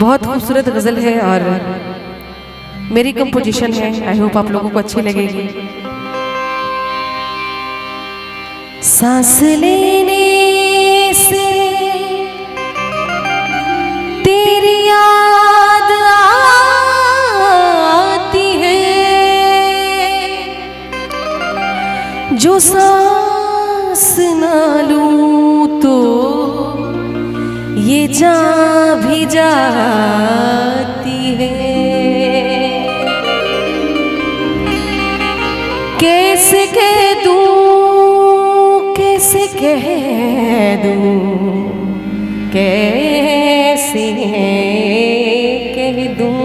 बहुत खूबसूरत गजल है और मेरी कंपोजिशन है। आई होप आप लोगों को अच्छी लगेगी। सांस लेने से तेरी याद आती है, जो सांस ना लूं तो ये जान भी जाती है। कैसे कह दूं, कैसे कह दूं, कैसे कह दूं,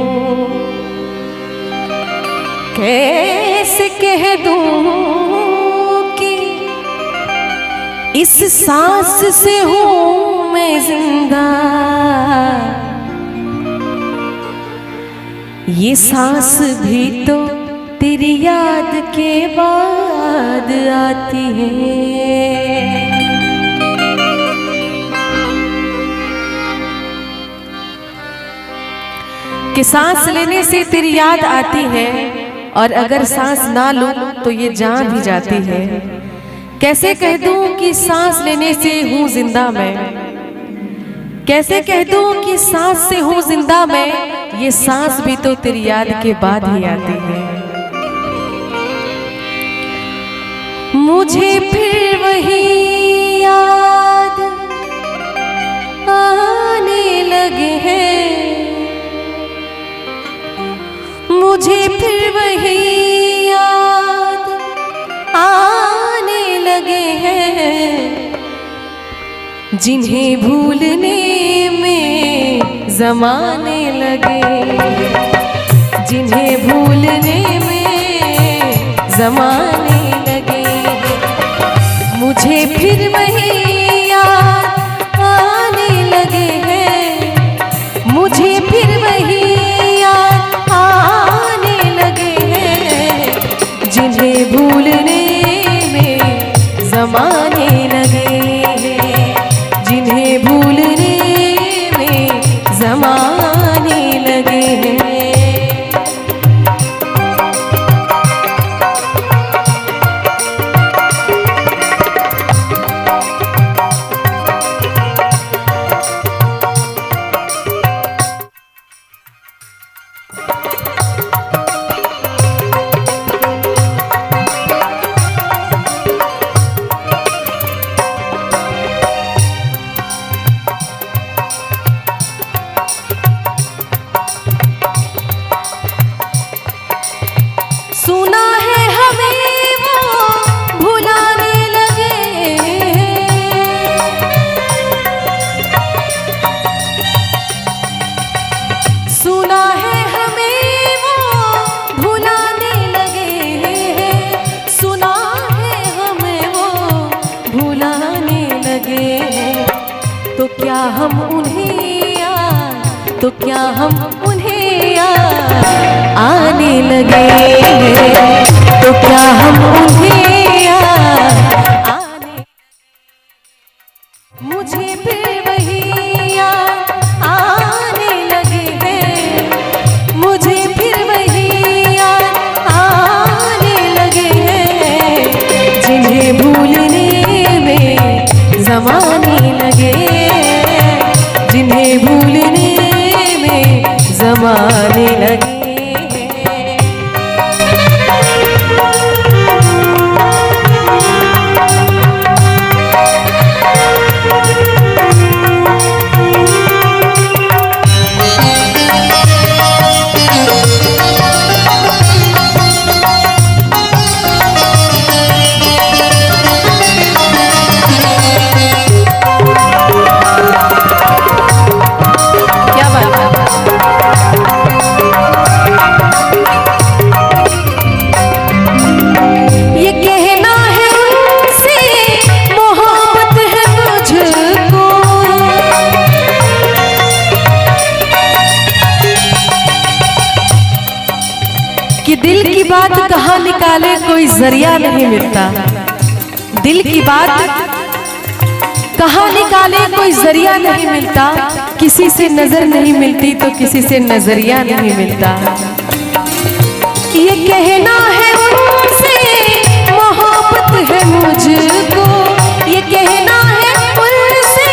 कैसे कह दूं कि इस सांस से हूँ मैं जिंदा। ये सांस भी तो तेरी याद के बाद आती है। कि सांस लेने से तेरी याद आती है और अगर सांस ना लूं तो ये जान भी जाती है। कैसे कह दूं कि सांस लेने से हूं जिंदा मैं, कैसे कह दूं कि सांस से हूं जिंदा मैं। ये सांस भी तो तेरी याद के बाद ही आती है। मुझे फिर वही याद आने लगे हैं, मुझे फिर वही याद आने लगे हैं, जिन्हें भूलने में ज़माने लगे, जिन्हें भूलने में ज़माने लगे। मुझे फिर वही याद आने लगे हैं, मुझे फिर वही याद आने लगे हैं, जिन्हें भूलने में ज़माने लगे, जिन्हें भूलने में ज़माने लगे हैं। सुना है हमें वो भुलाने लगे, सुना है हमें वो भुलाने लगे, सुना है हमें वो भुलाने लगे। तो क्या हम उन्हें याद, तो क्या हम उन्हें याद आने लगे, तो क्या हम उन्हें याद आने। मुझे फिर वही याद आने लगे हैं, मुझे फिर वही याद आने लगे हैं, जिन्हें भूलने में ज़माने लगे, जिन्हें भूलने में ज़माने लगे। जरिया नहीं मिलता। दिल की बात कहाँ निकाले कोई जरिया नहीं मिलता। किसी से नजर नहीं मिलती तो किसी से नजरिया नहीं मिलता। ये कहना है उनसे मोहब्बत है मुझको, ये कहना है उनसे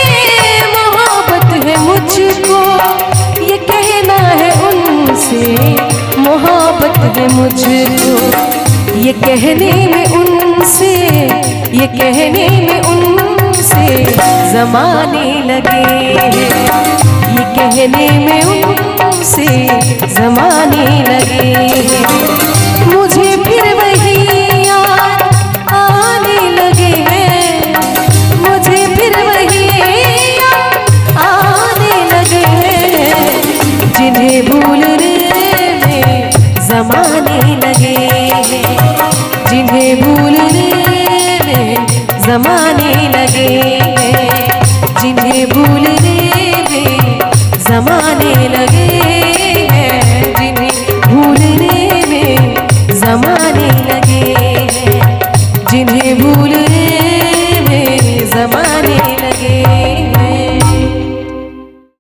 मोहब्बत है मुझको, ये कहना है उनसे मोहब्बत है मुझको। ये कहने में उनसे, ये कहने में उनसे ज़माने लगे, ये कहने में उनसे ज़माने लगे।